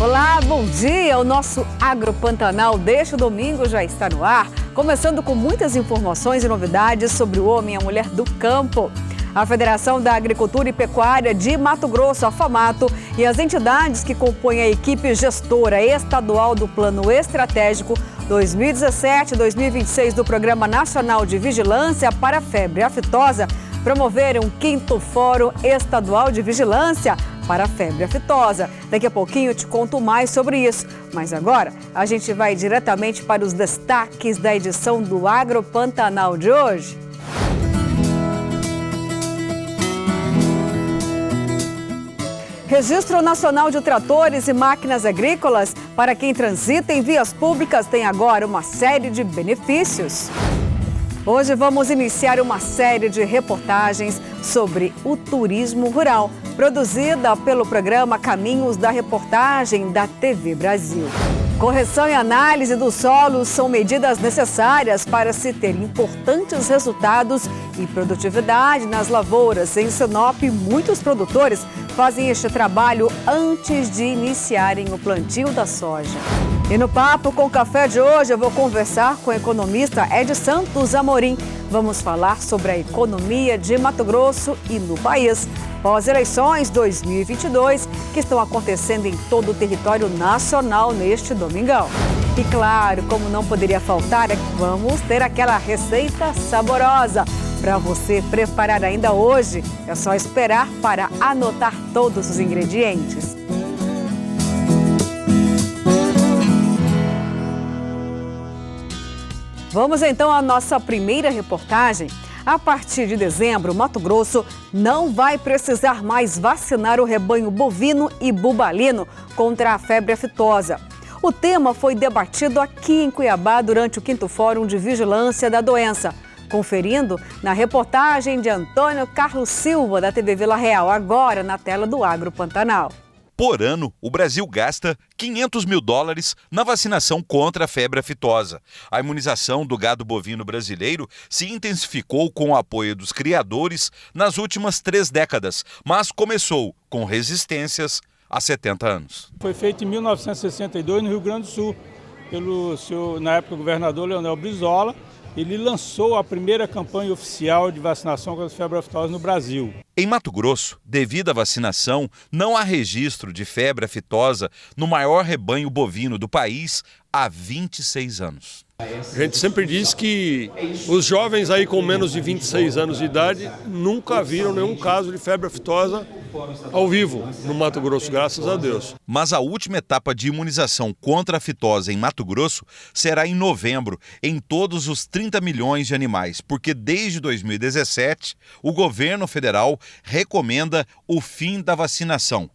Olá, bom dia! O nosso Agropantanal deste domingo já está no ar, começando com muitas informações e novidades sobre o homem e a mulher do campo. A Federação da Agricultura e Pecuária de Mato Grosso, a FAMATO, e as entidades que compõem a equipe gestora estadual do Plano Estratégico 2017-2026 do Programa Nacional de Vigilância para a Febre Aftosa promoveram o 5º Fórum Estadual de Vigilância para a Febre Aftosa. Daqui a pouquinho eu te conto mais sobre isso. Mas agora a gente vai diretamente para os destaques da edição do Agropantanal de hoje. Registro Nacional de Tratores e Máquinas Agrícolas para quem transita em vias públicas tem agora uma série de benefícios. Hoje vamos iniciar uma série de reportagens sobre o turismo rural, produzida pelo programa Caminhos da Reportagem da TV Brasil. Correção e análise do solo são medidas necessárias para se ter importantes resultados e produtividade nas lavouras. Em Sinop, muitos produtores fazem este trabalho antes de iniciarem o plantio da soja. E no Papo com Café de hoje eu vou conversar com o economista Ed Santos Amorim. Vamos falar sobre a economia de Mato Grosso e no país, pós-eleições 2022, que estão acontecendo em todo o território nacional neste domingão. E claro, como não poderia faltar, vamos ter aquela receita saborosa para você preparar ainda hoje. É só esperar para anotar todos os ingredientes. Vamos então à nossa primeira reportagem. A partir de dezembro, Mato Grosso não vai precisar mais vacinar o rebanho bovino e bubalino contra a febre aftosa. O tema foi debatido aqui em Cuiabá durante o 5º Fórum de Vigilância da Doença. Conferindo na reportagem de Antônio Carlos Silva, da TV Vila Real, agora na tela do Agropantanal. Por ano, o Brasil gasta $500 mil na vacinação contra a febre aftosa. A imunização do gado bovino brasileiro se intensificou com o apoio dos criadores nas últimas 3 décadas, mas começou com resistências há 70 anos. Foi feito em 1962 no Rio Grande do Sul, pelo na época, governador Leonel Brizola. Ele lançou a primeira campanha oficial de vacinação contra a febre aftosa no Brasil. Em Mato Grosso, devido à vacinação, não há registro de febre aftosa no maior rebanho bovino do país há 26 anos. A gente sempre diz que os jovens aí com menos de 26 anos de idade nunca viram nenhum caso de febre aftosa ao vivo no Mato Grosso, graças a Deus. Mas a última etapa de imunização contra a fitose em Mato Grosso será em novembro, em todos os 30 milhões de animais, porque desde 2017 o governo federal recomenda o fim da vacinação.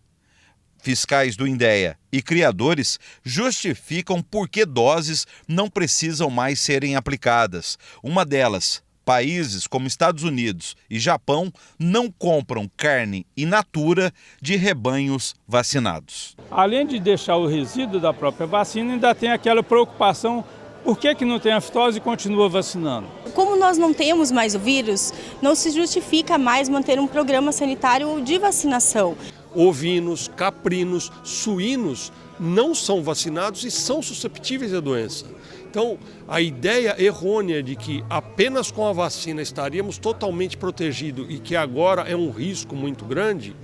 Fiscais do INDEA e criadores justificam por que doses não precisam mais serem aplicadas. Uma delas, países como Estados Unidos e Japão não compram carne in natura de rebanhos vacinados. Além de deixar o resíduo da própria vacina, ainda tem aquela preocupação: por que não tem aftosa e continua vacinando? Como nós não temos mais o vírus, não se justifica mais manter um programa sanitário de vacinação. Ovinos, caprinos, suínos não são vacinados e são susceptíveis à doença. Então, a ideia errônea de que apenas com a vacina estaríamos totalmente protegidos e que agora é um risco muito grande,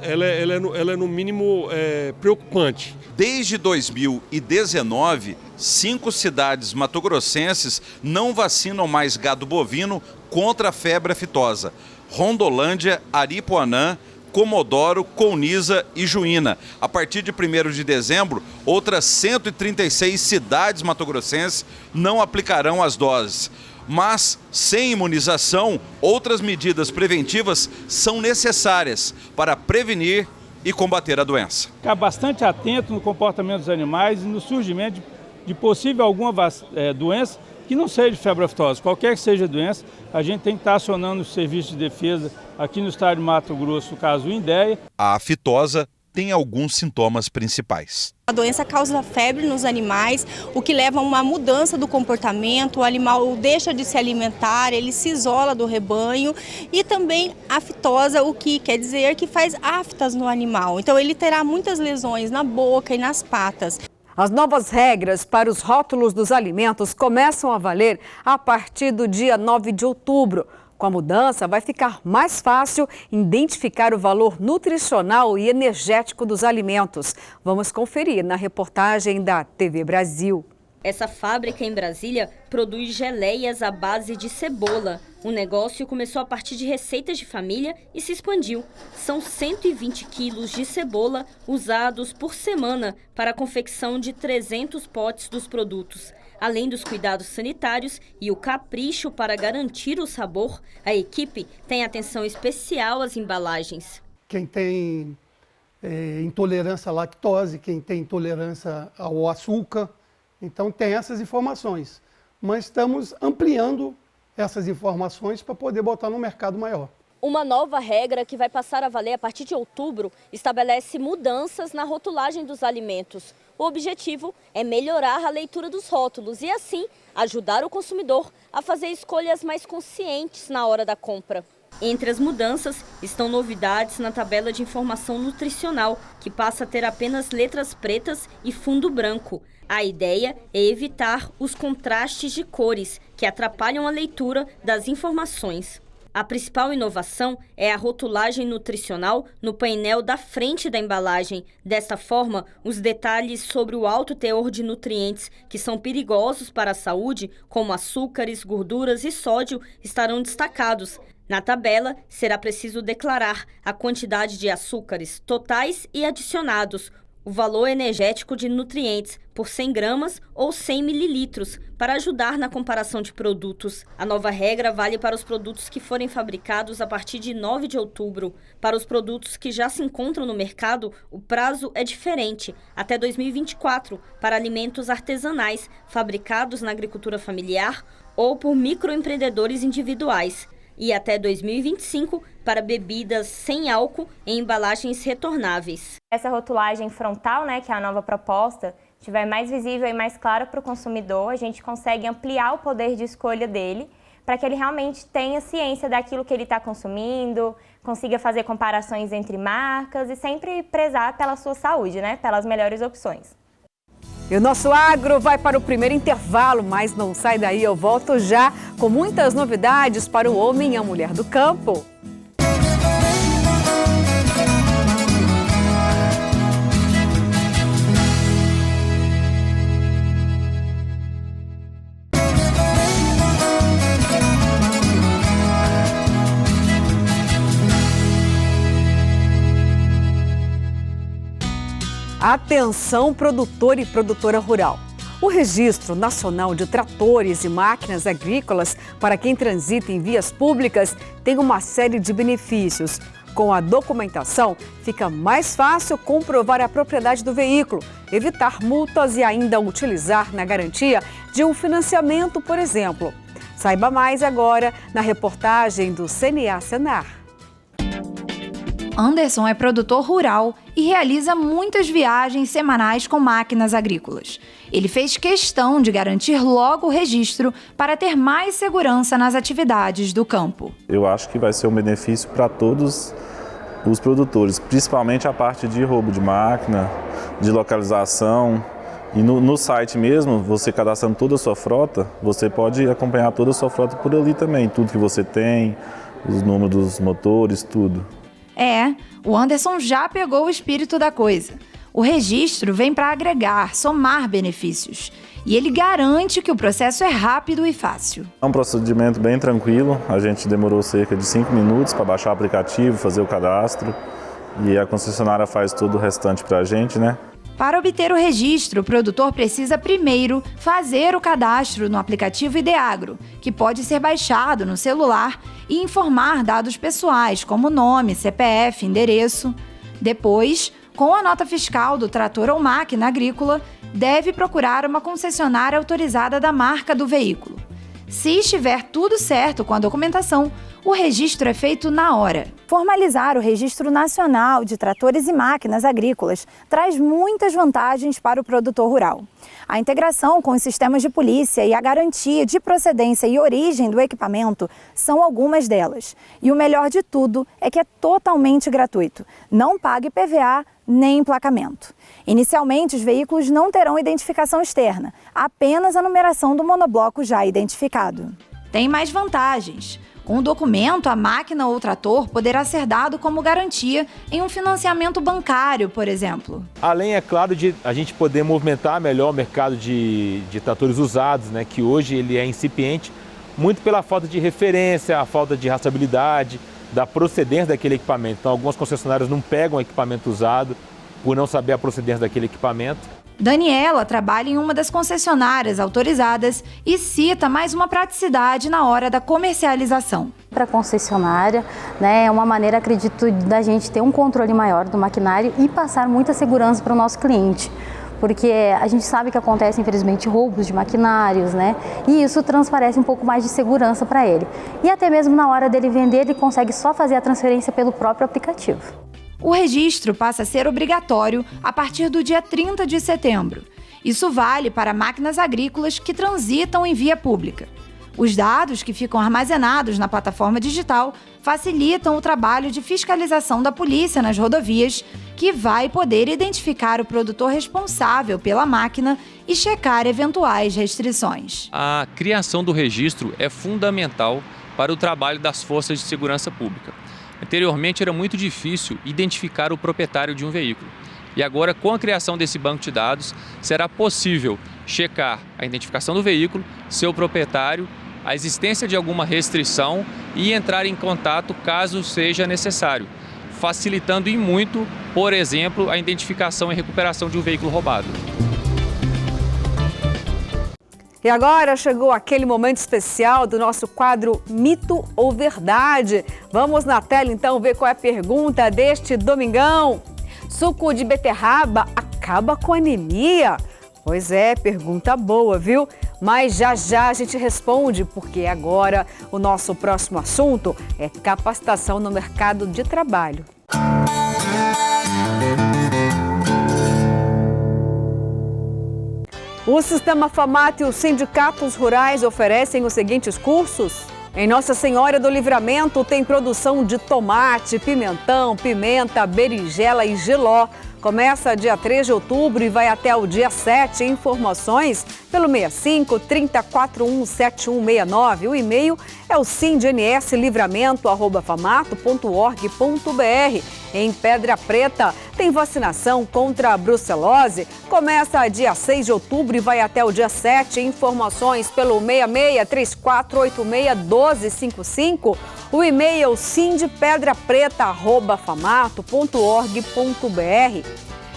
ela é no mínimo preocupante. Desde 2019, 5 cidades matogrossenses não vacinam mais gado bovino contra a febre aftosa: Rondolândia, Aripuanã, Comodoro, Colniza e Juína. A partir de 1º de dezembro, outras 136 cidades matogrossenses não aplicarão as doses. Mas, sem imunização, outras medidas preventivas são necessárias para prevenir e combater a doença. Ficar bastante atento no comportamento dos animais e no surgimento de possível alguma doença que não seja de febre aftosa. Qualquer que seja a doença, a gente tem que estar acionando o serviço de defesa aqui no estado de Mato Grosso, no caso o INDEA. A aftosa tem alguns sintomas principais. A doença causa febre nos animais, o que leva a uma mudança do comportamento, o animal deixa de se alimentar, ele se isola do rebanho e também a aftosa, o que quer dizer que faz aftas no animal. Então ele terá muitas lesões na boca e nas patas. As novas regras para os rótulos dos alimentos começam a valer a partir do dia 9 de outubro. Com a mudança, vai ficar mais fácil identificar o valor nutricional e energético dos alimentos. Vamos conferir na reportagem da TV Brasil. Essa fábrica em Brasília produz geleias à base de cebola. O negócio começou a partir de receitas de família e se expandiu. São 120 quilos de cebola usados por semana para a confecção de 300 potes dos produtos. Além dos cuidados sanitários e o capricho para garantir o sabor, a equipe tem atenção especial às embalagens. Quem tem intolerância à lactose, quem tem intolerância ao açúcar, então tem essas informações. Mas estamos ampliando essas informações para poder botar no mercado maior. Uma nova regra que vai passar a valer a partir de outubro estabelece mudanças na rotulagem dos alimentos. O objetivo é melhorar a leitura dos rótulos e, assim, ajudar o consumidor a fazer escolhas mais conscientes na hora da compra. Entre as mudanças estão novidades na tabela de informação nutricional, que passa a ter apenas letras pretas e fundo branco. A ideia é evitar os contrastes de cores, que atrapalham a leitura das informações. A principal inovação é a rotulagem nutricional no painel da frente da embalagem. Desta forma, os detalhes sobre o alto teor de nutrientes que são perigosos para a saúde, como açúcares, gorduras e sódio, estarão destacados. Na tabela, será preciso declarar a quantidade de açúcares totais e adicionados, o valor energético de nutrientes por 100 gramas ou 100 mililitros, para ajudar na comparação de produtos. A nova regra vale para os produtos que forem fabricados a partir de 9 de outubro. Para os produtos que já se encontram no mercado, o prazo é diferente, até 2024, para alimentos artesanais, fabricados na agricultura familiar ou por microempreendedores individuais. E até 2025 para bebidas sem álcool em embalagens retornáveis. Essa rotulagem frontal, que é a nova proposta, estiver mais visível e mais clara para o consumidor, a gente consegue ampliar o poder de escolha dele para que ele realmente tenha ciência daquilo que ele está consumindo, consiga fazer comparações entre marcas e sempre prezar pela sua saúde, pelas melhores opções. E o nosso agro vai para o primeiro intervalo, mas não sai daí, eu volto já com muitas novidades para o homem e a mulher do campo. Atenção, produtor e produtora rural. O Registro Nacional de Tratores e Máquinas Agrícolas para quem transita em vias públicas tem uma série de benefícios. Com a documentação, fica mais fácil comprovar a propriedade do veículo, evitar multas e ainda utilizar na garantia de um financiamento, por exemplo. Saiba mais agora na reportagem do CNA Senar. Anderson é produtor rural e realiza muitas viagens semanais com máquinas agrícolas. Ele fez questão de garantir logo o registro para ter mais segurança nas atividades do campo. Eu acho que vai ser um benefício para todos os produtores, principalmente a parte de roubo de máquina, de localização. E no site mesmo, você cadastrando toda a sua frota, você pode acompanhar toda a sua frota por ali também. Tudo que você tem, os números dos motores, tudo. O Anderson já pegou o espírito da coisa. O registro vem para agregar, somar benefícios. E ele garante que o processo é rápido e fácil. É um procedimento bem tranquilo. A gente demorou cerca de 5 minutos para baixar o aplicativo, fazer o cadastro. E a concessionária faz todo o restante para a gente, Para obter o registro, o produtor precisa primeiro fazer o cadastro no aplicativo Ideagro, que pode ser baixado no celular e informar dados pessoais, como nome, CPF, endereço. Depois, com a nota fiscal do trator ou máquina agrícola, deve procurar uma concessionária autorizada da marca do veículo. Se estiver tudo certo com a documentação, o registro é feito na hora. Formalizar o Registro Nacional de Tratores e Máquinas Agrícolas traz muitas vantagens para o produtor rural. A integração com os sistemas de polícia e a garantia de procedência e origem do equipamento são algumas delas. E o melhor de tudo é que é totalmente gratuito. Não pague PVA nem emplacamento. Inicialmente, os veículos não terão identificação externa, apenas a numeração do monobloco já identificado. Tem mais vantagens. Com o documento, a máquina ou trator poderá ser dado como garantia em um financiamento bancário, por exemplo. Além, é claro, de a gente poder movimentar melhor o mercado de tratores usados, né, que hoje ele é incipiente, muito pela falta de referência, a falta de rastreabilidade, da procedência daquele equipamento. Então, algumas concessionárias não pegam o equipamento usado por não saber a procedência daquele equipamento. Daniela trabalha em uma das concessionárias autorizadas e cita mais uma praticidade na hora da comercialização. Para a concessionária, né, é uma maneira, acredito, da gente ter um controle maior do maquinário e passar muita segurança para o nosso cliente. Porque a gente sabe que acontecem, infelizmente, roubos de maquinários, né? E isso transparece um pouco mais de segurança para ele. E até mesmo na hora dele vender, ele consegue só fazer a transferência pelo próprio aplicativo. O registro passa a ser obrigatório a partir do dia 30 de setembro. Isso vale para máquinas agrícolas que transitam em via pública. Os dados que ficam armazenados na plataforma digital facilitam o trabalho de fiscalização da polícia nas rodovias, que vai poder identificar o produtor responsável pela máquina e checar eventuais restrições. A criação do registro é fundamental para o trabalho das forças de segurança pública. Anteriormente era muito difícil identificar o proprietário de um veículo. E agora, com a criação desse banco de dados, será possível checar a identificação do veículo, seu proprietário, a existência de alguma restrição e entrar em contato caso seja necessário, facilitando em muito, por exemplo, a identificação e recuperação de um veículo roubado. E agora chegou aquele momento especial do nosso quadro Mito ou Verdade. Vamos na tela então ver qual é a pergunta deste domingão. Suco de beterraba acaba com anemia? Pois é, pergunta boa, viu? Mas já já a gente responde, porque agora o nosso próximo assunto é capacitação no mercado de trabalho. O Sistema FAMAT e os sindicatos rurais oferecem os seguintes cursos. Em Nossa Senhora do Livramento tem produção de tomate, pimentão, pimenta, berinjela e jiló. Começa dia 3 de outubro e vai até o dia 7. Informações pelo 65 3041 7169. O e-mail é o sindnsLivramento@famato.org.br. Em Pedra Preta tem vacinação contra a brucelose. Começa dia 6 de outubro e vai até o dia 7. Informações pelo 66 3486 1255. O e-mail sindepedrapreta@famato.org.br.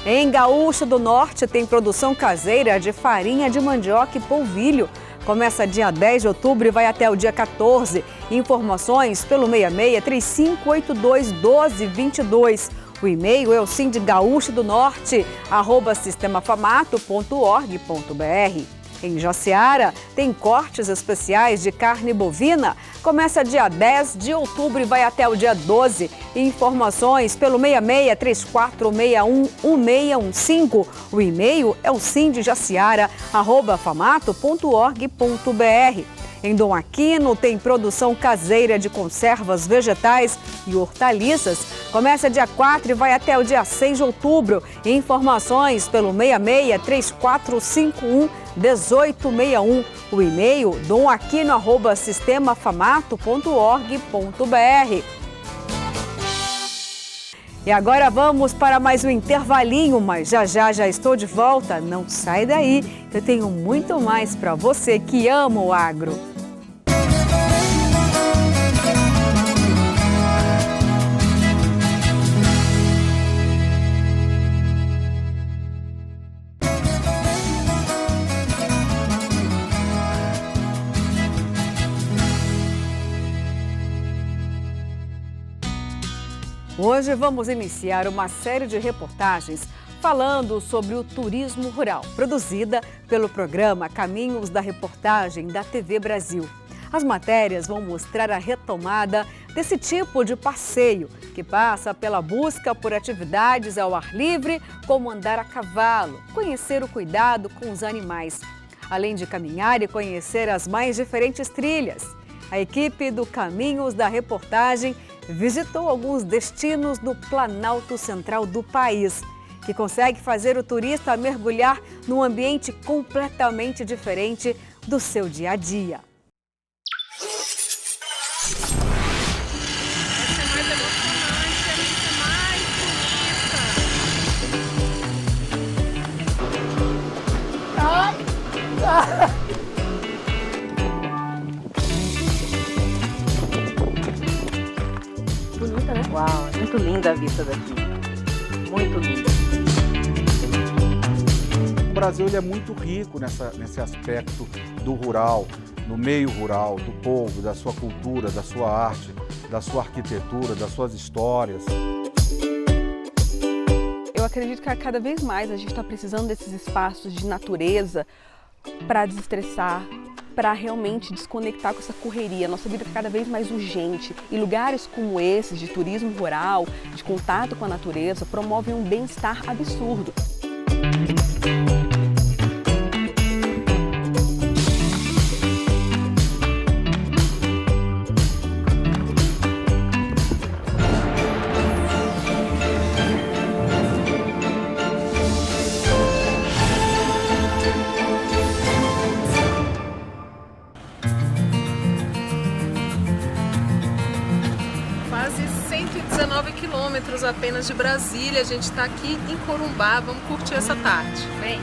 Em Gaúcha do Norte tem produção caseira de farinha de mandioca e polvilho. Começa dia 10 de outubro e vai até o dia 14. Informações pelo 66 3582 1222. O e-mail é o sindegaúchadonorte@sistemafamato.org.br. Em Jaciara, tem cortes especiais de carne bovina. Começa dia 10 de outubro e vai até o dia 12. Informações pelo 66 3461 1615. O e-mail é o sindejaciara@famato.org.br. Em Dom Aquino tem produção caseira de conservas vegetais e hortaliças. Começa dia 4 e vai até o dia 6 de outubro. Informações pelo 66 3451 1861. O e-mail domaquino@sistemafamato.org.br. E agora vamos para mais um intervalinho, mas já estou de volta. Não sai daí, que eu tenho muito mais para você que ama o agro. Hoje vamos iniciar uma série de reportagens falando sobre o turismo rural, produzida pelo programa Caminhos da Reportagem da TV Brasil. As matérias vão mostrar a retomada desse tipo de passeio, que passa pela busca por atividades ao ar livre, como andar a cavalo, conhecer o cuidado com os animais, além de caminhar e conhecer as mais diferentes trilhas. A equipe do Caminhos da Reportagem visitou alguns destinos no Planalto Central do país, que consegue fazer o turista mergulhar num ambiente completamente diferente do seu dia a dia. Bonita, né? Uau, é muito linda a vista daqui. Muito linda. O Brasil ele é muito rico nesse aspecto do rural, do meio rural, do povo, da sua cultura, da sua arte, da sua arquitetura, das suas histórias. Eu acredito que cada vez mais a gente está precisando desses espaços de natureza para desestressar, para realmente desconectar com essa correria. Nossa vida está cada vez mais urgente e lugares como esses de turismo rural, de contato com a natureza, promovem um bem-estar absurdo. Quase 119 quilômetros apenas de Brasília. A gente está aqui em Corumbá. Vamos curtir essa tarde. Vem!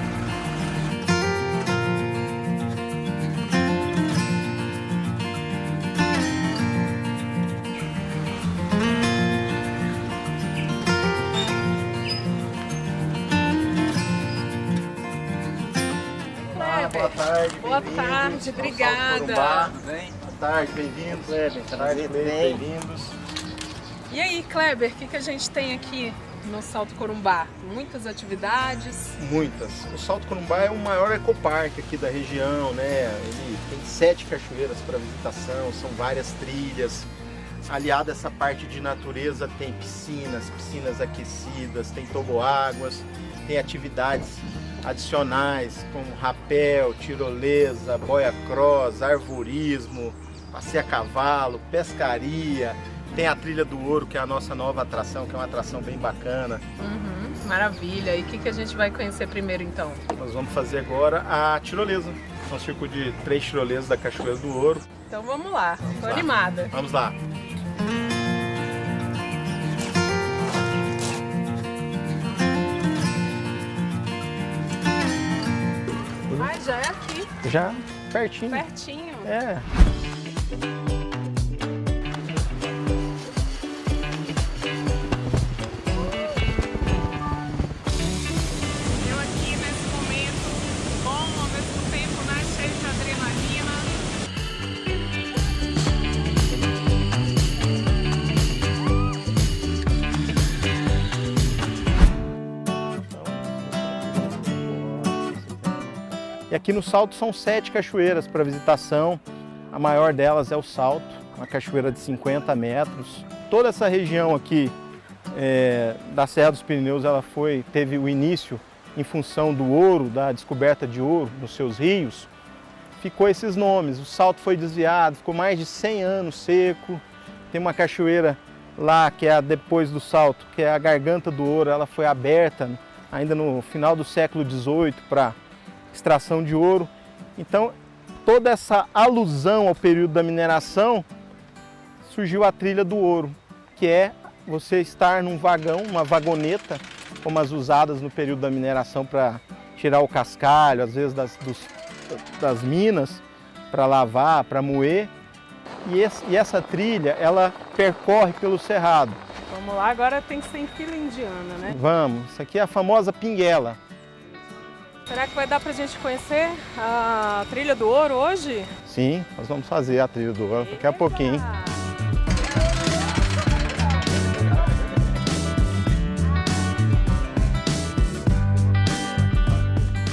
Boa tarde. Boa tarde, obrigada. Boa tarde, bem-vindos. Bem-vindos. E aí, Kleber, o que a gente tem aqui no Salto Corumbá? Muitas atividades? Muitas. O Salto Corumbá é o maior ecoparque aqui da região, né? Ele tem 7 cachoeiras para visitação, são várias trilhas. Aliado a essa parte de natureza, tem piscinas aquecidas, tem toboáguas, tem atividades adicionais como rapel, tirolesa, boia cross, arvorismo, passeio a cavalo, pescaria. Tem a Trilha do Ouro, que é a nossa nova atração, que é uma atração bem bacana. Maravilha. E o que a gente vai conhecer primeiro, então? Nós vamos fazer agora a tirolesa. São um circuito de 3 tirolesas da Cachoeira do Ouro. Então vamos lá. Tô animada. Vamos lá. Ai, já é aqui. Já, pertinho. Pertinho. É. E aqui no Salto são 7 cachoeiras para visitação. A maior delas é o Salto, uma cachoeira de 50 metros. Toda essa região aqui da Serra dos Pirineus, ela teve o início em função do ouro, da descoberta de ouro nos seus rios. Ficou esses nomes. O Salto foi desviado, ficou mais de 100 anos seco. Tem uma cachoeira lá, que é depois do Salto, que é a Garganta do Ouro. Ela foi aberta ainda no final do século XVIII para extração de ouro. Então, toda essa alusão ao período da mineração, surgiu a Trilha do Ouro, que é você estar num vagão, uma vagoneta, como as usadas no período da mineração para tirar o cascalho, às vezes das minas, para lavar, para moer. E essa trilha, ela percorre pelo cerrado. Vamos lá, agora tem que ser em fila indiana, né? Vamos, isso aqui é a famosa pinguela. Será que vai dar pra gente conhecer a Trilha do Ouro hoje? Sim, nós vamos fazer a Trilha do Ouro daqui a pouquinho.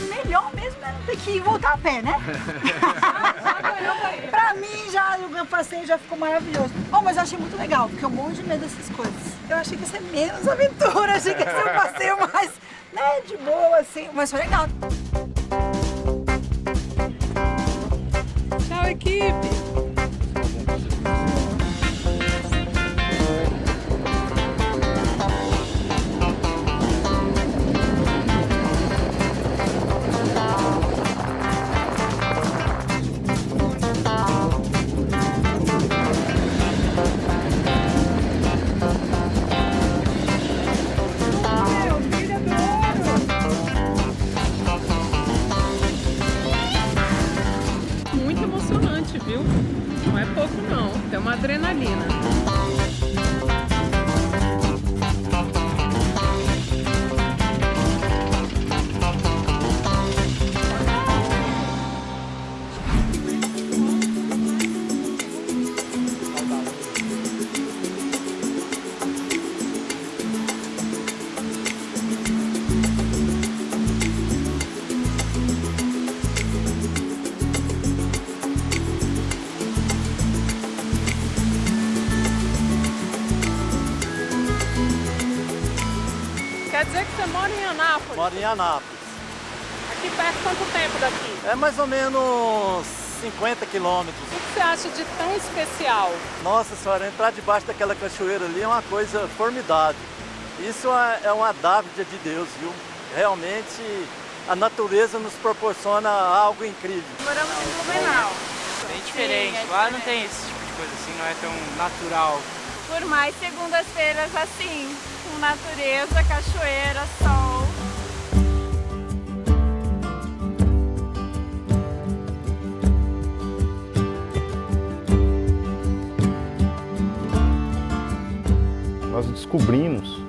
Melhor mesmo é não ter que voltar a pé, né? Pra Pra mim, já o passeio já ficou maravilhoso. Oh, mas eu achei muito legal, porque eu morro de medo dessas coisas. Eu achei que ia ser menos aventura, achei que ia ser um passeio mais, né, de boa, assim, mas foi legal. Tchau, equipe! Muito emocionante, viu? Não é pouco não, é uma adrenalina. Quer dizer que você mora em Anápolis? Moro em Anápolis. Aqui perto, quanto tempo daqui? É mais ou menos 50 quilômetros. O que você acha de tão especial? Nossa senhora, entrar debaixo daquela cachoeira ali é uma coisa formidável. Isso é uma dádiva de Deus, viu? Realmente a natureza nos proporciona algo incrível. Moramos em Blumenau. Bem diferente, lá não tem esse tipo de coisa assim, não é tão natural. Por mais segundas-feiras assim, com natureza, cachoeira, sol. Nós descobrimos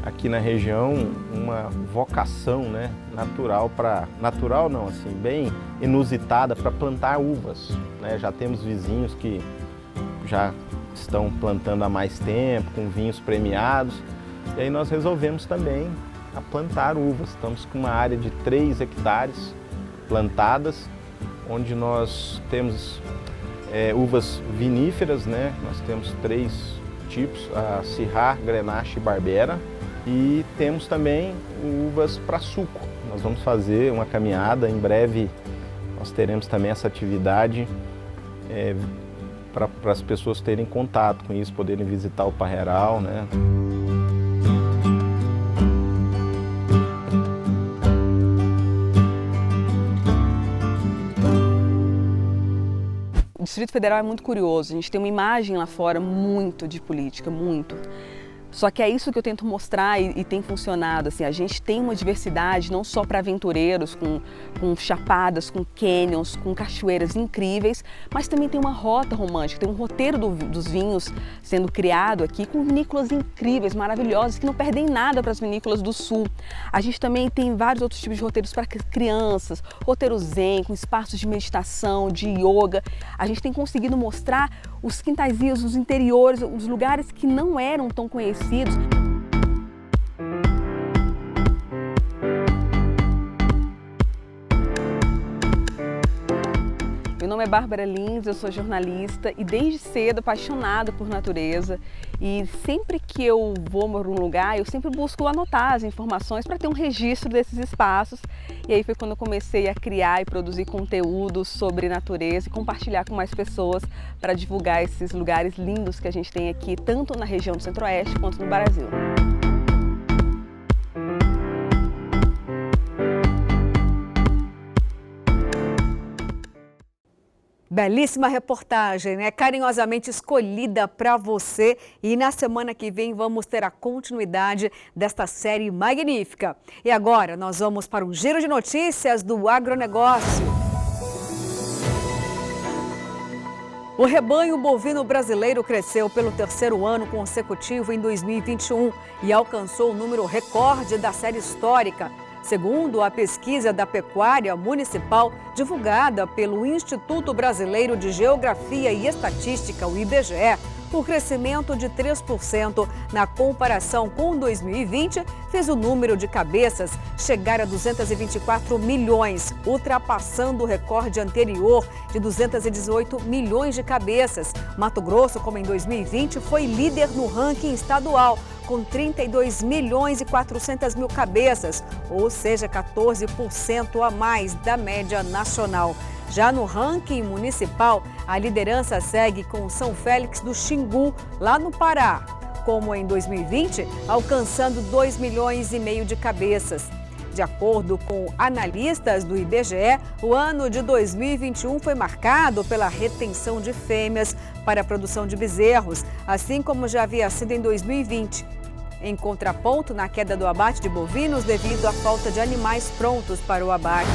aqui na região uma vocação, né, natural não, assim, bem inusitada para plantar uvas, né? Já temos vizinhos que já estão plantando há mais tempo, com vinhos premiados, e aí nós resolvemos também a plantar uvas. Estamos com uma área de 3 hectares plantadas, onde nós temos uvas viníferas, né? Nós temos 3 tipos, a Syrah, Grenache e Barbera, e temos também uvas para suco. Nós vamos fazer uma caminhada, em breve nós teremos também essa atividade para as pessoas terem contato com isso, poderem visitar o Parreiral, né? O Distrito Federal é muito curioso, a gente tem uma imagem lá fora muito de política, muito. Só que é isso que eu tento mostrar e tem funcionado. Assim, a gente tem uma diversidade não só para aventureiros, com chapadas, com canyons, com cachoeiras incríveis, mas também tem uma rota romântica, tem um roteiro dos vinhos sendo criado aqui com vinícolas incríveis, maravilhosas, que não perdem nada para as vinícolas do sul. A gente também tem vários outros tipos de roteiros para crianças, roteiro zen, com espaços de meditação, de yoga. A gente tem conseguido mostrar os quintaizinhos, os interiores, os lugares que não eram tão conhecidos. Meu nome é Bárbara Lins, eu sou jornalista e desde cedo apaixonada por natureza. E sempre que eu vou para um lugar, eu sempre busco anotar as informações para ter um registro desses espaços. E aí foi quando eu comecei a criar e produzir conteúdo sobre natureza e compartilhar com mais pessoas para divulgar esses lugares lindos que a gente tem aqui, tanto na região do Centro-Oeste quanto no Brasil. Belíssima reportagem, né? Carinhosamente escolhida para você. E na semana que vem vamos ter a continuidade desta série magnífica. E agora nós vamos para um giro de notícias do agronegócio. O rebanho bovino brasileiro cresceu pelo 3º ano consecutivo em 2021 e alcançou o número recorde da série histórica. Segundo a pesquisa da Pecuária Municipal, divulgada pelo Instituto Brasileiro de Geografia e Estatística, o IBGE, O crescimento de 3% na comparação com 2020 fez o número de cabeças chegar a 224 milhões, ultrapassando o recorde anterior de 218 milhões de cabeças. Mato Grosso, como em 2020, foi líder no ranking estadual, com 32 milhões e 400 mil cabeças, ou seja, 14% a mais da média nacional. Já no ranking municipal, a liderança segue com São Félix do Xingu, lá no Pará, como em 2020, alcançando 2 milhões e meio de cabeças. De acordo com analistas do IBGE, o ano de 2021 foi marcado pela retenção de fêmeas para a produção de bezerros, assim como já havia sido em 2020. Em contraponto na queda do abate de bovinos devido à falta de animais prontos para o abate.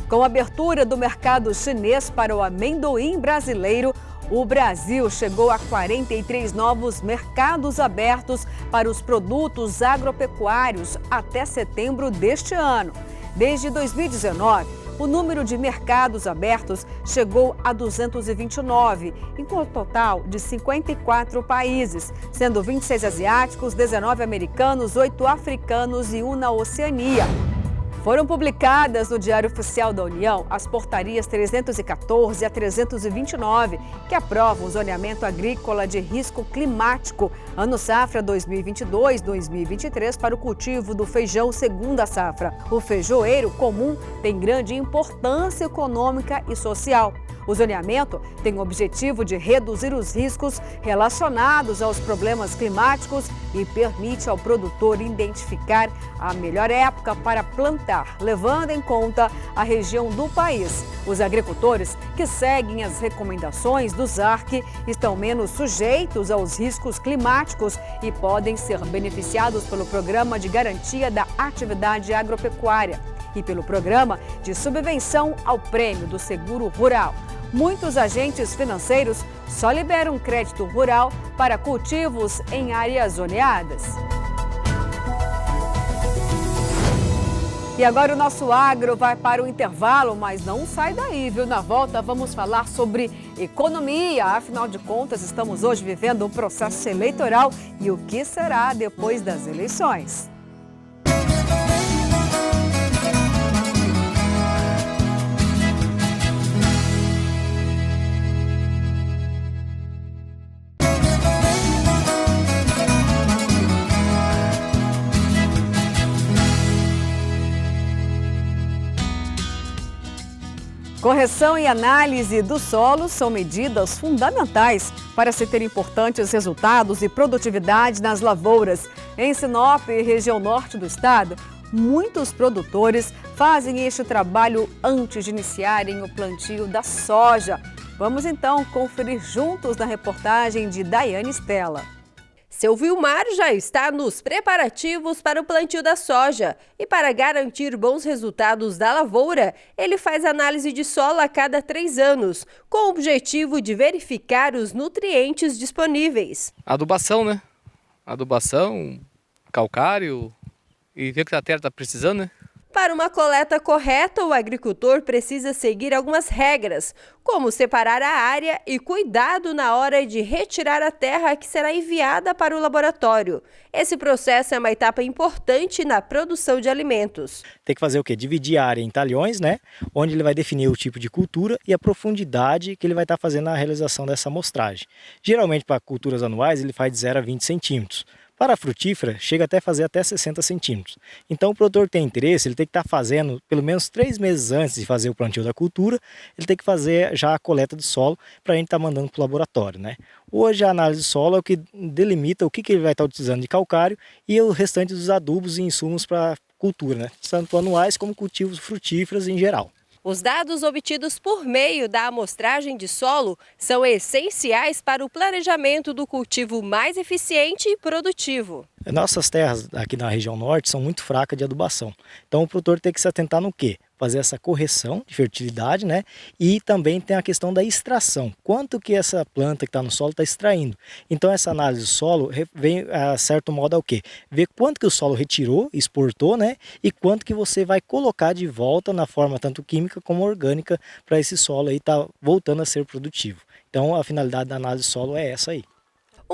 Com a abertura do mercado chinês para o amendoim brasileiro, o Brasil chegou a 43 novos mercados abertos para os produtos agropecuários até setembro deste ano. Desde 2019, o número de mercados abertos chegou a 229, em um total de 54 países, sendo 26 asiáticos, 19 americanos, 8 africanos e 1 na Oceania. Foram publicadas no Diário Oficial da União as portarias 314 a 329, que aprovam o zoneamento agrícola de risco climático, ano safra 2022-2023, para o cultivo do feijão segunda safra. O feijoeiro comum tem grande importância econômica e social. O zoneamento tem o objetivo de reduzir os riscos relacionados aos problemas climáticos e permite ao produtor identificar a melhor época para plantar, levando em conta a região do país. Os agricultores que seguem as recomendações do ZARC estão menos sujeitos aos riscos climáticos e podem ser beneficiados pelo Programa de Garantia da Atividade Agropecuária e pelo Programa de Subvenção ao Prêmio do Seguro Rural. Muitos agentes financeiros só liberam crédito rural para cultivos em áreas zoneadas. E agora o nosso agro vai para o intervalo, mas não sai daí, viu? Na volta vamos falar sobre economia. Afinal de contas, estamos hoje vivendo um processo eleitoral e o que será depois das eleições. Correção e análise do solo são medidas fundamentais para se ter importantes resultados e produtividade nas lavouras. Em Sinop, região norte do estado, muitos produtores fazem este trabalho antes de iniciarem o plantio da soja. Vamos então conferir juntos na reportagem de Daiane Stella. Seu Vilmar já está nos preparativos para o plantio da soja e para garantir bons resultados da lavoura, ele faz análise de solo a cada 3 anos, com o objetivo de verificar os nutrientes disponíveis. Adubação, né? Adubação, calcário e ver o que a terra está precisando, né? Para uma coleta correta, o agricultor precisa seguir algumas regras, como separar a área e cuidado na hora de retirar a terra que será enviada para o laboratório. Esse processo é uma etapa importante na produção de alimentos. Tem que fazer o quê? Dividir a área em talhões, né? Onde ele vai definir o tipo de cultura e a profundidade que ele vai estar fazendo na realização dessa amostragem. Geralmente, para culturas anuais, ele faz de 0 a 20 centímetros. Para a frutífera, chega até fazer até 60 centímetros. Então, o produtor que tem interesse, ele tem que estar fazendo pelo menos 3 meses antes de fazer o plantio da cultura, ele tem que fazer já a coleta do solo para a gente estar mandando para o laboratório, né? Hoje, a análise do solo é o que delimita o que ele vai estar utilizando de calcário e o restante dos adubos e insumos para a cultura, né? Tanto anuais como cultivos frutíferos em geral. Os dados obtidos por meio da amostragem de solo são essenciais para o planejamento do cultivo mais eficiente e produtivo. Nossas terras aqui na região norte são muito fracas de adubação. Então o produtor tem que se atentar no quê? Fazer essa correção de fertilidade, né? E também tem a questão da extração. Quanto que essa planta que está no solo está extraindo. Então essa análise do solo vem, a certo modo, ao quê? Ver quanto que o solo retirou, exportou, né? E quanto que você vai colocar de volta na forma tanto química como orgânica para esse solo aí estar voltando a ser produtivo. Então a finalidade da análise do solo é essa aí.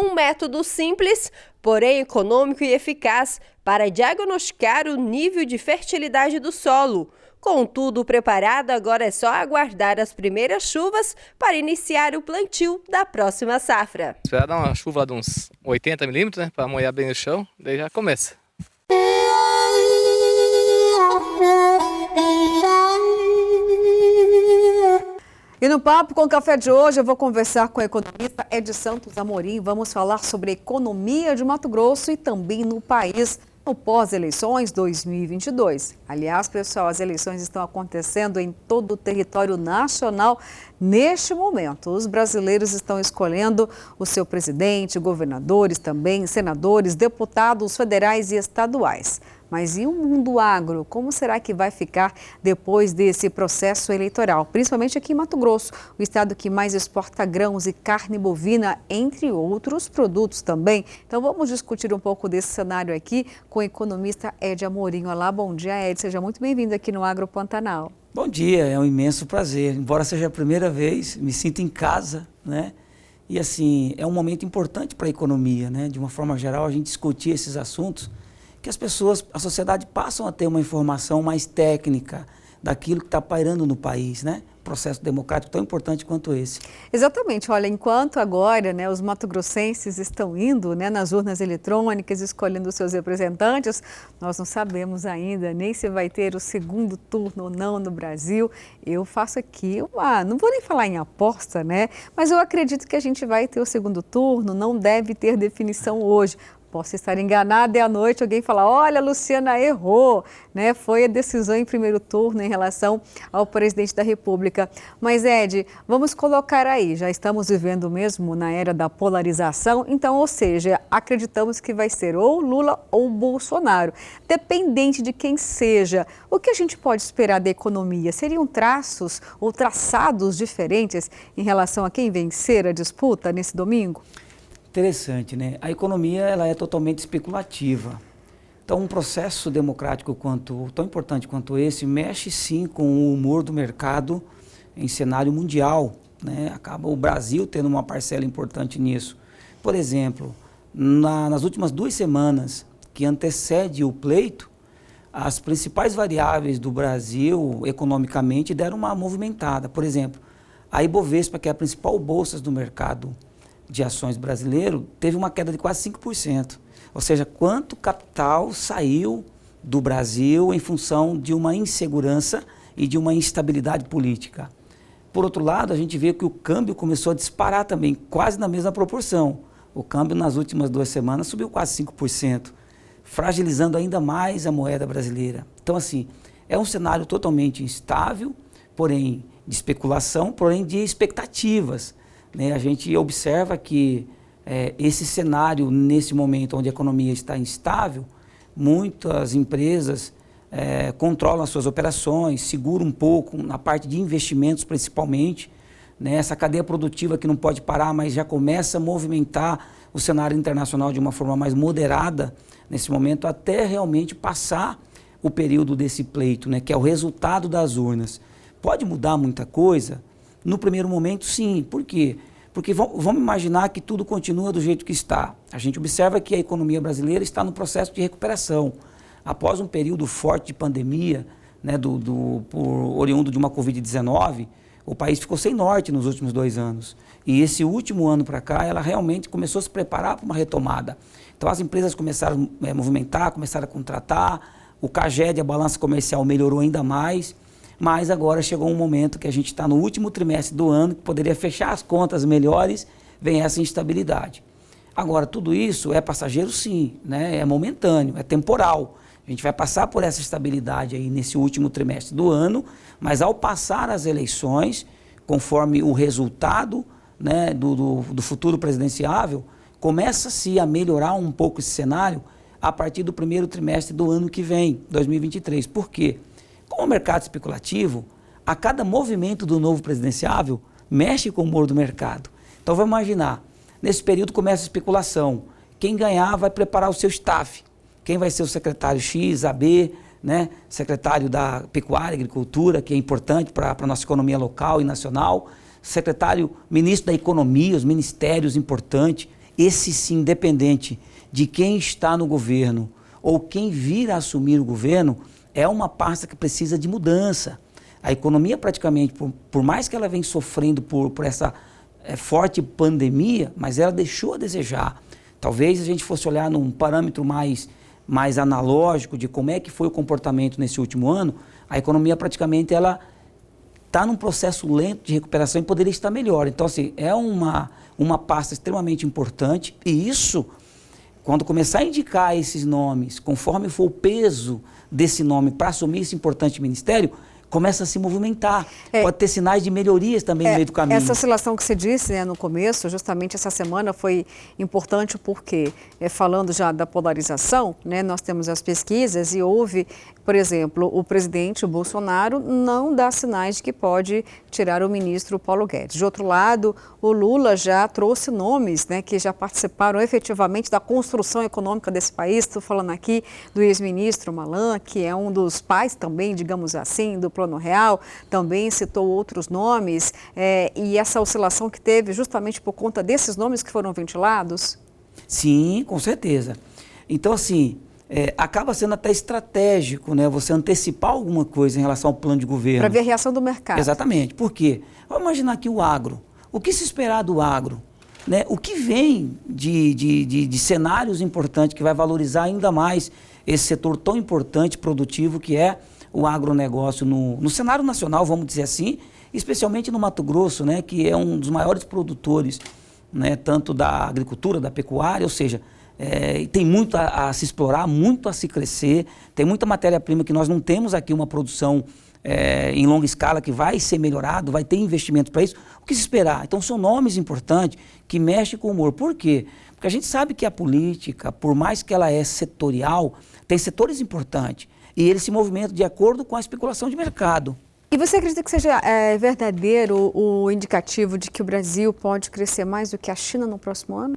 Um método simples, porém econômico e eficaz para diagnosticar o nível de fertilidade do solo. Com tudo preparado, agora é só aguardar as primeiras chuvas para iniciar o plantio da próxima safra. Esperar dar uma chuva de uns 80 milímetros, né, para molhar bem o chão, daí já começa. E no Papo com Café de hoje eu vou conversar com o economista Ed Santos Amorim. Vamos falar sobre a economia de Mato Grosso e também no país no pós-eleições 2022. Aliás, pessoal, as eleições estão acontecendo em todo o território nacional neste momento. Os brasileiros estão escolhendo o seu presidente, governadores também, senadores, deputados federais e estaduais. Mas e o mundo agro? Como será que vai ficar depois desse processo eleitoral? Principalmente aqui em Mato Grosso, o estado que mais exporta grãos e carne bovina, entre outros produtos também. Então vamos discutir um pouco desse cenário aqui com o economista Ed Amorim. Olá, bom dia, Ed. Seja muito bem-vindo aqui no Agro Pantanal. Bom dia, é um imenso prazer. Embora seja a primeira vez, me sinto em casa, né? E assim, é um momento importante para a economia, né? De uma forma geral, a gente discutir esses assuntos que as pessoas, a sociedade passam a ter uma informação mais técnica daquilo que está pairando no país, né? Processo democrático tão importante quanto esse. Exatamente. Olha, enquanto agora, né, os mato-grossenses estão indo, né, nas urnas eletrônicas, escolhendo os seus representantes, nós não sabemos ainda nem se vai ter o segundo turno ou não no Brasil. Eu faço aqui não vou nem falar em aposta, né, mas eu acredito que a gente vai ter o segundo turno, não deve ter definição hoje. Posso estar enganada e à noite alguém falar, olha, Luciana errou, né? Foi a decisão em primeiro turno em relação ao presidente da República. Mas, Ed, vamos colocar aí, já estamos vivendo mesmo na era da polarização, então, ou seja, acreditamos que vai ser ou Lula ou Bolsonaro. Dependente de quem seja, o que a gente pode esperar da economia? Seriam traços ou traçados diferentes em relação a quem vencer a disputa nesse domingo? Interessante, né? A economia ela é totalmente especulativa. Então, um processo democrático tão importante quanto esse mexe sim com o humor do mercado em cenário mundial, né? Acaba o Brasil tendo uma parcela importante nisso. Por exemplo, nas últimas 2 semanas que antecede o pleito, as principais variáveis do Brasil economicamente deram uma movimentada. Por exemplo, a Ibovespa, que é a principal bolsa do mercado de ações brasileiro, teve uma queda de quase 5%. Ou seja, quanto capital saiu do Brasil em função de uma insegurança e de uma instabilidade política. Por outro lado, a gente vê que o câmbio começou a disparar também, quase na mesma proporção. O câmbio nas últimas 2 semanas subiu quase 5%, fragilizando ainda mais a moeda brasileira. Então, assim, é um cenário totalmente instável, porém de especulação, porém de expectativas. A gente observa que esse cenário, nesse momento onde a economia está instável, muitas empresas controlam as suas operações, seguram um pouco na parte de investimentos principalmente, né? Essa cadeia produtiva que não pode parar, mas já começa a movimentar o cenário internacional de uma forma mais moderada nesse momento, até realmente passar o período desse pleito, né? Que é o resultado das urnas. Pode mudar muita coisa? No primeiro momento, sim. Por quê? Porque vamos imaginar que tudo continua do jeito que está. A gente observa que a economia brasileira está no processo de recuperação. Após um período forte de pandemia, né, oriundo de uma Covid-19, o país ficou sem norte nos últimos 2 anos. E esse último ano para cá, ela realmente começou a se preparar para uma retomada. Então as empresas começaram a movimentar, começaram a contratar, o CAGED, a balança comercial, melhorou ainda mais. Mas agora chegou um momento que a gente está no último trimestre do ano, que poderia fechar as contas melhores, vem essa instabilidade. Agora, tudo isso é passageiro sim, né? É momentâneo, é temporal. A gente vai passar por essa estabilidade aí nesse último trimestre do ano, mas ao passar as eleições, conforme o resultado, né, do futuro presidenciável, começa-se a melhorar um pouco esse cenário a partir do primeiro trimestre do ano que vem, 2023. Por quê? Como o mercado especulativo, a cada movimento do novo presidenciável mexe com o humor do mercado. Então vamos imaginar, nesse período começa a especulação. Quem ganhar vai preparar o seu staff. Quem vai ser o secretário X, AB, né? Secretário da Pecuária e Agricultura, que é importante para a nossa economia local e nacional. Secretário, ministro da Economia, os ministérios importantes. esse sim, independente de quem está no governo ou quem vir a assumir o governo, é uma pasta que precisa de mudança. A economia praticamente, por mais que ela venha sofrendo por essa forte pandemia, mas ela deixou a desejar. Talvez a gente fosse olhar num parâmetro mais analógico de como é que foi o comportamento nesse último ano, a economia praticamente ela está num processo lento de recuperação e poderia estar melhor. Então, assim, é uma pasta extremamente importante e isso, quando começar a indicar esses nomes, conforme for o peso desse nome para assumir esse importante ministério, começa a se movimentar. Pode ter sinais de melhorias também no meio do caminho. Essa oscilação que você disse, né, no começo, justamente essa semana foi importante porque, falando já da polarização, né, nós temos as pesquisas e houve, por exemplo, o presidente Bolsonaro não dá sinais de que pode tirar o ministro Paulo Guedes. De outro lado, o Lula já trouxe nomes, né, que já participaram efetivamente da construção econômica desse país. Estou falando aqui do ex-ministro Malan, que é um dos pais também, digamos assim, do Plano Real, também citou outros nomes, e essa oscilação que teve justamente por conta desses nomes que foram ventilados? Sim, com certeza. Então, assim, acaba sendo até estratégico, né, você antecipar alguma coisa em relação ao plano de governo. Para ver a reação do mercado. Exatamente. Por quê? Vamos imaginar aqui o agro. O que se esperar do agro? Né? O que vem de cenários importantes que vai valorizar ainda mais esse setor tão importante, produtivo, que é o agronegócio no cenário nacional, vamos dizer assim, especialmente no Mato Grosso, né, que é um dos maiores produtores, né, tanto da agricultura, da pecuária, ou seja, tem muito a se explorar, muito a se crescer, tem muita matéria-prima que nós não temos aqui uma produção em longa escala que vai ser melhorado, vai ter investimento para isso. O que se esperar? Então são nomes importantes que mexem com o humor. Por quê? Porque a gente sabe que a política, por mais que ela é setorial, tem setores importantes. E eles se movimentam de acordo com a especulação de mercado. E você acredita que seja verdadeiro o indicativo de que o Brasil pode crescer mais do que a China no próximo ano?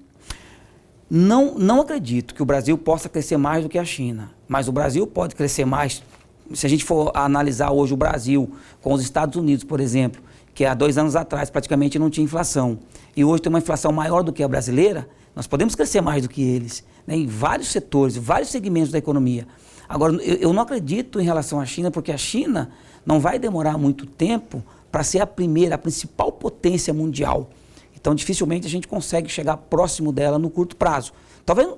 Não acredito que o Brasil possa crescer mais do que a China. Mas o Brasil pode crescer mais. Se a gente for analisar hoje o Brasil com os Estados Unidos, por exemplo, que há 2 anos atrás praticamente não tinha inflação, e hoje tem uma inflação maior do que a brasileira, nós podemos crescer mais do que eles, né, em vários setores, vários segmentos da economia. Agora, eu não acredito em relação à China, porque a China não vai demorar muito tempo para ser a principal potência mundial. Então, dificilmente a gente consegue chegar próximo dela no curto prazo.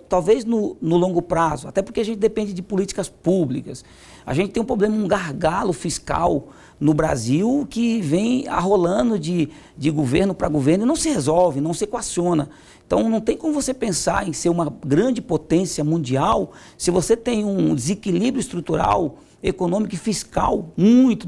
Talvez no longo prazo, até porque a gente depende de políticas públicas. A gente tem um problema, um gargalo fiscal no Brasil que vem arrolando de governo para governo e não se resolve, não se equaciona. Então não tem como você pensar em ser uma grande potência mundial se você tem um desequilíbrio estrutural, econômico e fiscal muito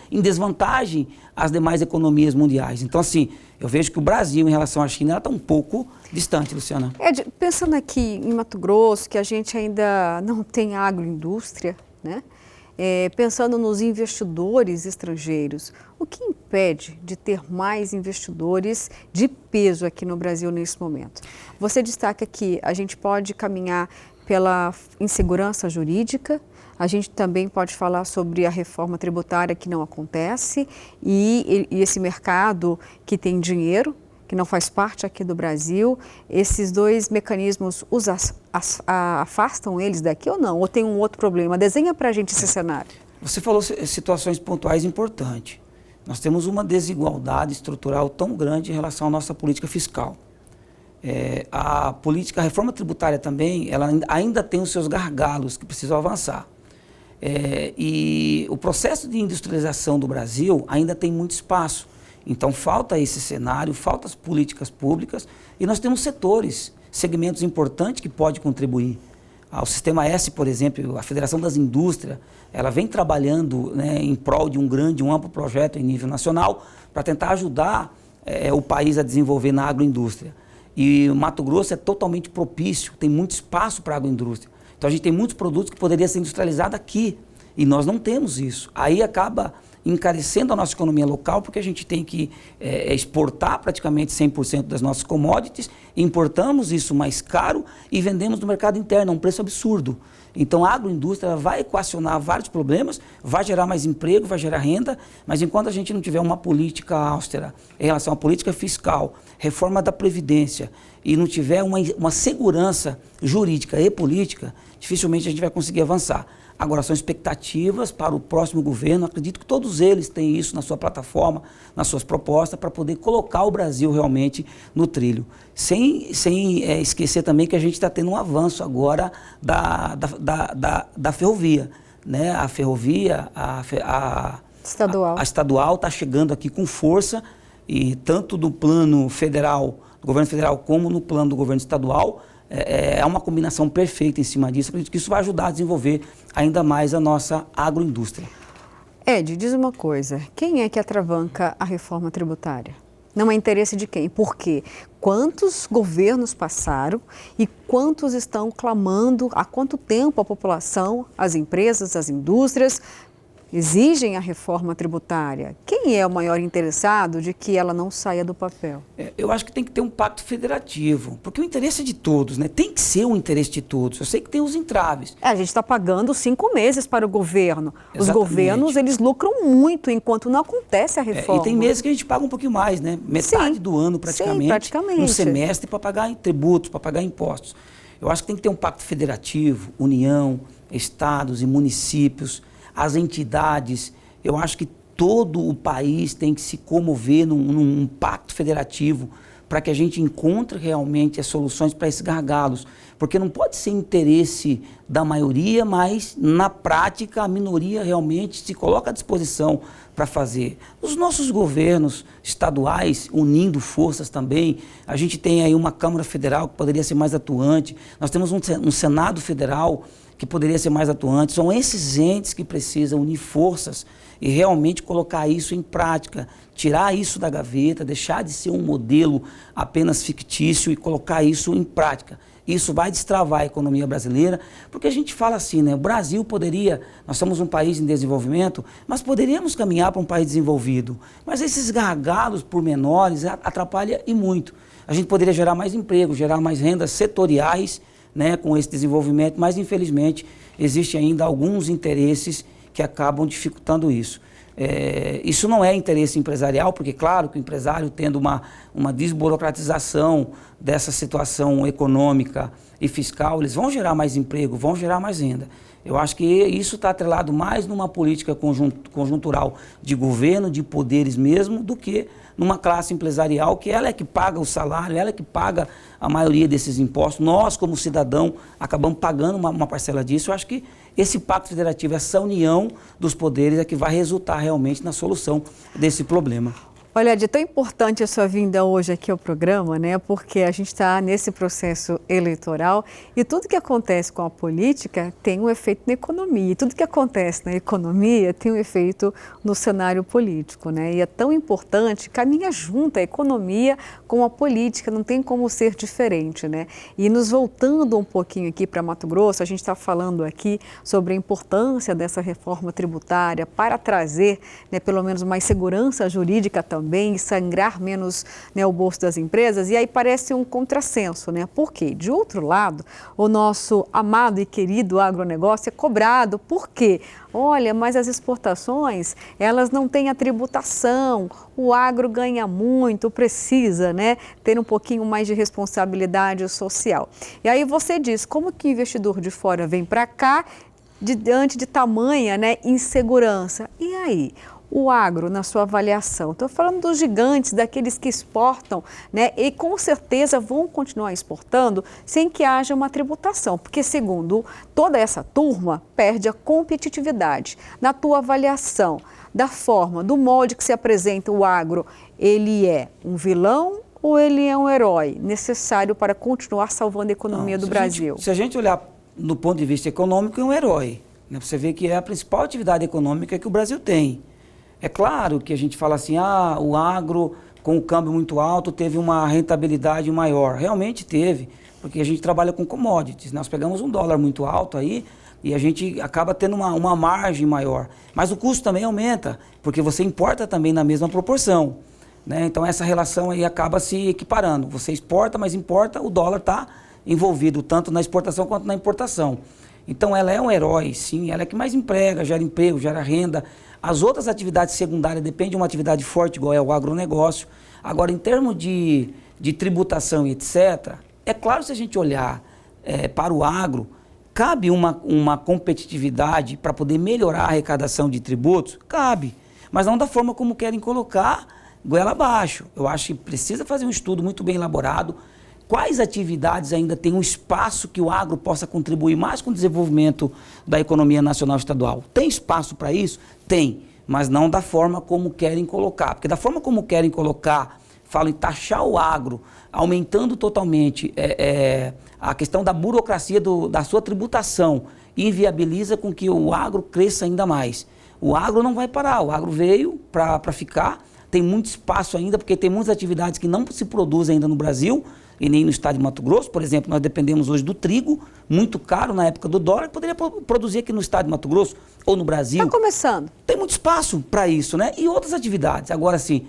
em desvantagem às demais economias mundiais. Então, assim, eu vejo que o Brasil, em relação à China, está um pouco distante, Luciana. Pensando aqui em Mato Grosso, que a gente ainda não tem agroindústria, né? Pensando nos investidores estrangeiros, o que impede de ter mais investidores de peso aqui no Brasil nesse momento? Você destaca que a gente pode caminhar pela insegurança jurídica, a gente também pode falar sobre a reforma tributária que não acontece e esse mercado que tem dinheiro, que não faz parte aqui do Brasil. Esses dois mecanismos afastam eles daqui ou não? Ou tem um outro problema? Desenha para a gente esse cenário. Você falou situações pontuais importantes. Nós temos uma desigualdade estrutural tão grande em relação à nossa política fiscal. A reforma tributária também, ela ainda tem os seus gargalos que precisam avançar. E o processo de industrialização do Brasil ainda tem muito espaço. Então falta esse cenário, faltam as políticas públicas e nós temos segmentos importantes que podem contribuir. O Sistema S, por exemplo, a Federação das Indústrias, ela vem trabalhando, né, em prol de um amplo projeto em nível nacional para tentar ajudar o país a desenvolver na agroindústria. E o Mato Grosso é totalmente propício, tem muito espaço para a agroindústria. Então a gente tem muitos produtos que poderiam ser industrializados aqui e nós não temos isso. Aí acaba encarecendo a nossa economia local, porque a gente tem que exportar praticamente 100% das nossas commodities, importamos isso mais caro e vendemos no mercado interno a um preço absurdo. Então a agroindústria vai equacionar vários problemas, vai gerar mais emprego, vai gerar renda, mas enquanto a gente não tiver uma política austera em relação à política fiscal, reforma da Previdência e não tiver uma segurança jurídica e política, dificilmente a gente vai conseguir avançar. Agora, são expectativas para o próximo governo, acredito que todos eles têm isso na sua plataforma, nas suas propostas, para poder colocar o Brasil realmente no trilho. Sem esquecer também que a gente está tendo um avanço agora da ferrovia. Né? A ferrovia, a estadual está chegando aqui com força, e tanto do plano federal, do governo federal, como no plano do governo estadual, é uma combinação perfeita em cima disso. Acredito que isso vai ajudar a desenvolver ainda mais a nossa agroindústria. Ed, diz uma coisa, quem é que atravanca a reforma tributária? Não é interesse de quem? Por quê? Quantos governos passaram e quantos estão clamando, há quanto tempo a população, as empresas, as indústrias exigem a reforma tributária? Quem é o maior interessado de que ela não saia do papel? Eu acho que tem que ter um pacto federativo, porque o interesse é de todos, né? Tem que ser um interesse de todos. Eu sei que tem os entraves. A gente está pagando 5 meses para o governo. Exatamente. Os governos, eles lucram muito enquanto não acontece a reforma. E tem meses que a gente paga um pouquinho mais, né? Metade do ano praticamente. Sim, praticamente. Um semestre para pagar tributos, para pagar impostos. Eu acho que tem que ter um pacto federativo, União, estados e municípios, as entidades. Eu acho que todo o país tem que se comover num pacto federativo para que a gente encontre realmente as soluções para esses gargalos. Porque não pode ser interesse da maioria, mas na prática a minoria realmente se coloca à disposição para fazer. Os nossos governos estaduais unindo forças também, a gente tem aí uma Câmara Federal que poderia ser mais atuante, nós temos um Senado Federal que poderia ser mais atuante. São esses entes que precisam unir forças e realmente colocar isso em prática, tirar isso da gaveta, deixar de ser um modelo apenas fictício e colocar isso em prática. Isso vai destravar a economia brasileira, porque a gente fala assim, né? O Brasil poderia, nós somos um país em desenvolvimento, mas poderíamos caminhar para um país desenvolvido. Mas esses gargalos pormenores atrapalham e muito. A gente poderia gerar mais emprego, gerar mais rendas setoriais, né, com esse desenvolvimento, mas infelizmente existem ainda alguns interesses que acabam dificultando isso. Isso não é interesse empresarial, porque claro que o empresário tendo uma desburocratização dessa situação econômica e fiscal, eles vão gerar mais emprego, vão gerar mais renda. Eu acho que isso está atrelado mais numa política conjuntural de governo, de poderes mesmo, do que numa classe empresarial que ela é que paga o salário, ela é que paga a maioria desses impostos. Nós, como cidadão, acabamos pagando uma parcela disso. Eu acho que esse pacto federativo, essa união dos poderes é que vai resultar realmente na solução desse problema. Olha, Ed, é tão importante a sua vinda hoje aqui ao programa, né? Porque a gente está nesse processo eleitoral e tudo que acontece com a política tem um efeito na economia. E tudo que acontece na economia tem um efeito no cenário político, né? E é tão importante, caminha junto a economia com a política, não tem como ser diferente, né? E nos voltando um pouquinho aqui para Mato Grosso, a gente está falando aqui sobre a importância dessa reforma tributária para trazer, né, pelo menos mais segurança jurídica também, e sangrar menos, né, o bolso das empresas, e aí parece um contrassenso, né? Porque, de outro lado, o nosso amado e querido agronegócio é cobrado. Por quê? Olha, mas as exportações, elas não têm a tributação, o agro ganha muito, precisa, né, ter um pouquinho mais de responsabilidade social. E aí você diz, como que o investidor de fora vem para cá diante de tamanha, né, insegurança? E aí? O agro, na sua avaliação, estou falando dos gigantes, daqueles que exportam, né, e com certeza vão continuar exportando sem que haja uma tributação, porque segundo toda essa turma, perde a competitividade. Na tua avaliação, da forma, do molde que se apresenta o agro, ele é um vilão ou ele é um herói necessário para continuar salvando a economia do Brasil? Se a gente olhar do ponto de vista econômico, é um herói, né? Você vê que é a principal atividade econômica que o Brasil tem. É claro que a gente fala assim, o agro com o câmbio muito alto teve uma rentabilidade maior. Realmente teve, porque a gente trabalha com commodities. Nós pegamos um dólar muito alto aí e a gente acaba tendo uma margem maior. Mas o custo também aumenta, porque você importa também na mesma proporção, né? Então essa relação aí acaba se equiparando. Você exporta, mas importa, o dólar está envolvido tanto na exportação quanto na importação. Então ela é um herói, sim, ela é que mais emprega, gera emprego, gera renda. As outras atividades secundárias dependem de uma atividade forte, igual é o agronegócio. Agora, em termos de tributação e etc., é claro, se a gente olhar para o agro, cabe uma competitividade para poder melhorar a arrecadação de tributos? Cabe, mas não da forma como querem colocar, goela abaixo. Eu acho que precisa fazer um estudo muito bem elaborado. Quais atividades ainda tem um espaço que o agro possa contribuir mais com o desenvolvimento da economia nacional e estadual? Tem espaço para isso? Tem, mas não da forma como querem colocar. Porque da forma como querem colocar, falam em taxar o agro, aumentando totalmente a questão da burocracia da sua tributação, inviabiliza com que o agro cresça ainda mais. O agro não vai parar, o agro veio para ficar, tem muito espaço ainda, porque tem muitas atividades que não se produzem ainda no Brasil, e nem no estado de Mato Grosso. Por exemplo, nós dependemos hoje do trigo, muito caro na época do dólar, que poderia produzir aqui no estado de Mato Grosso ou no Brasil. Está começando. Tem muito espaço para isso, né? E outras atividades. Agora, assim,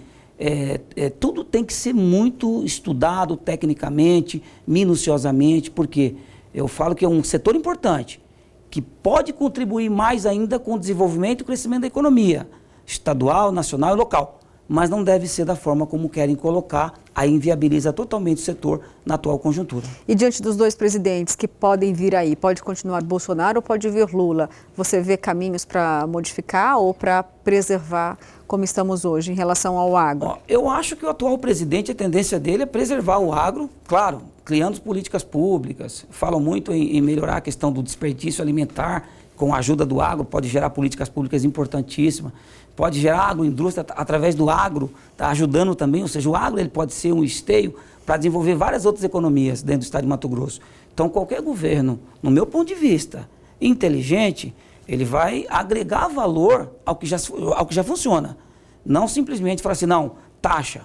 tudo tem que ser muito estudado tecnicamente, minuciosamente, porque eu falo que é um setor importante, que pode contribuir mais ainda com o desenvolvimento e o crescimento da economia estadual, nacional e local. Mas não deve ser da forma como querem colocar, aí inviabiliza totalmente o setor na atual conjuntura. E diante dos dois presidentes que podem vir aí, pode continuar Bolsonaro ou pode vir Lula, você vê caminhos para modificar ou para preservar como estamos hoje em relação ao agro? Eu acho que o atual presidente, a tendência dele é preservar o agro, claro, criando políticas públicas, falam muito em melhorar a questão do desperdício alimentar, com a ajuda do agro, pode gerar políticas públicas importantíssimas, pode gerar agroindústria através do agro, tá ajudando também, ou seja, o agro ele pode ser um esteio para desenvolver várias outras economias dentro do estado de Mato Grosso. Então, qualquer governo, no meu ponto de vista, inteligente, ele vai agregar valor ao que já funciona. Não simplesmente falar assim, não, taxa,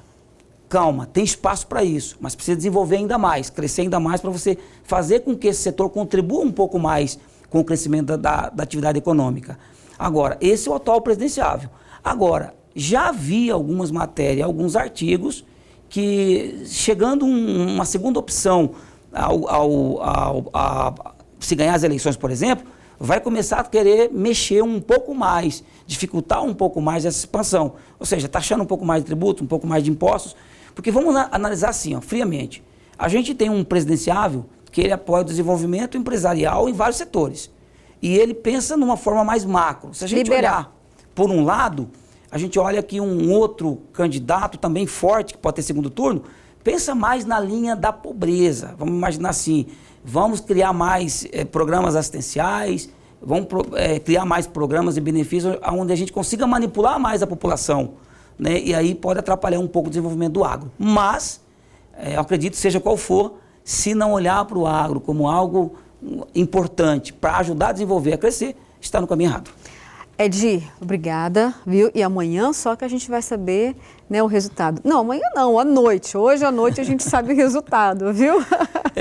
calma, tem espaço para isso, mas precisa desenvolver ainda mais, crescer ainda mais para você fazer com que esse setor contribua um pouco mais com o crescimento da atividade econômica. Agora, esse é o atual presidenciável. Agora, já havia algumas matérias, alguns artigos, que chegando uma segunda opção, se ganhar as eleições, por exemplo, vai começar a querer mexer um pouco mais, dificultar um pouco mais essa expansão. Ou seja, taxando um pouco mais de tributos, um pouco mais de impostos, porque vamos analisar assim, friamente. A gente tem um presidenciável que ele apoia o desenvolvimento empresarial em vários setores. E ele pensa numa forma mais macro. Se a gente olhar por um lado, a gente olha que um outro candidato também forte, que pode ter segundo turno, pensa mais na linha da pobreza. Vamos imaginar assim, vamos criar mais programas assistenciais, vamos criar mais programas e benefícios onde a gente consiga manipular mais a população, né? E aí pode atrapalhar um pouco o desenvolvimento do agro. Mas, eu acredito, seja qual for, se não olhar para o agro como algo importante para ajudar a desenvolver, a crescer, está no caminho errado. Edi, obrigada, viu? E amanhã só que a gente vai saber, né, o resultado. Não, amanhã não, à noite. Hoje à noite a gente sabe o resultado, viu?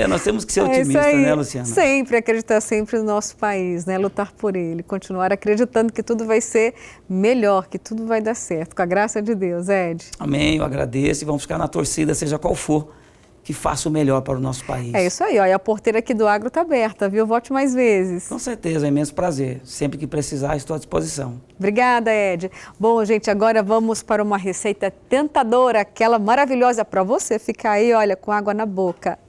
Nós temos que ser otimistas, né, Luciana? Sempre acreditar sempre no nosso país, né? Lutar por ele, continuar acreditando que tudo vai ser melhor, que tudo vai dar certo, com a graça de Deus, Ed. Amém, eu agradeço e vamos ficar na torcida, seja qual for, que faça o melhor para o nosso país. É isso aí, ó, e a porteira aqui do agro está aberta, viu? Volte mais vezes. Com certeza, é um imenso prazer. Sempre que precisar, estou à disposição. Obrigada, Ed. Bom, gente, agora vamos para uma receita tentadora, aquela maravilhosa para você ficar aí, olha, com água na boca.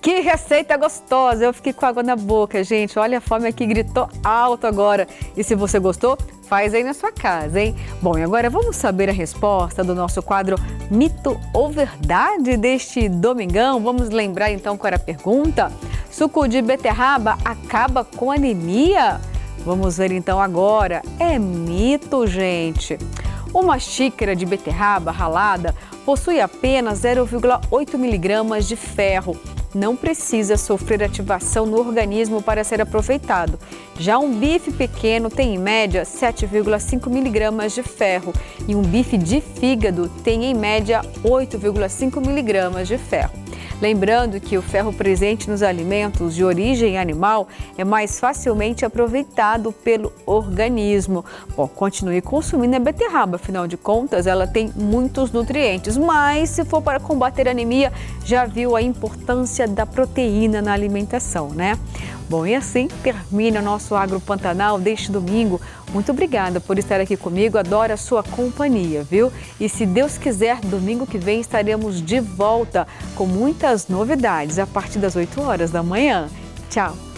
Que receita gostosa! Eu fiquei com água na boca, gente. Olha, a fome aqui gritou alto agora. E se você gostou, faz aí na sua casa, hein? Bom, e agora vamos saber a resposta do nosso quadro Mito ou Verdade deste domingão. Vamos lembrar então qual era a pergunta? Suco de beterraba acaba com anemia? Vamos ver então agora. É mito, gente. Uma xícara de beterraba ralada possui apenas 0,8 miligramas de ferro. Não precisa sofrer ativação no organismo para ser aproveitado. Já um bife pequeno tem em média 7,5 miligramas de ferro e um bife de fígado tem em média 8,5 miligramas de ferro. Lembrando que o ferro presente nos alimentos de origem animal é mais facilmente aproveitado pelo organismo. Bom, continue consumindo a beterraba, afinal de contas ela tem muitos nutrientes, mas se for para combater a anemia, já viu a importância da proteína na alimentação, né? Bom, e assim termina o nosso Agro Pantanal deste domingo. Muito obrigada por estar aqui comigo, adoro a sua companhia, viu? E se Deus quiser, domingo que vem estaremos de volta com muitas novidades a partir das 8 horas da manhã. Tchau!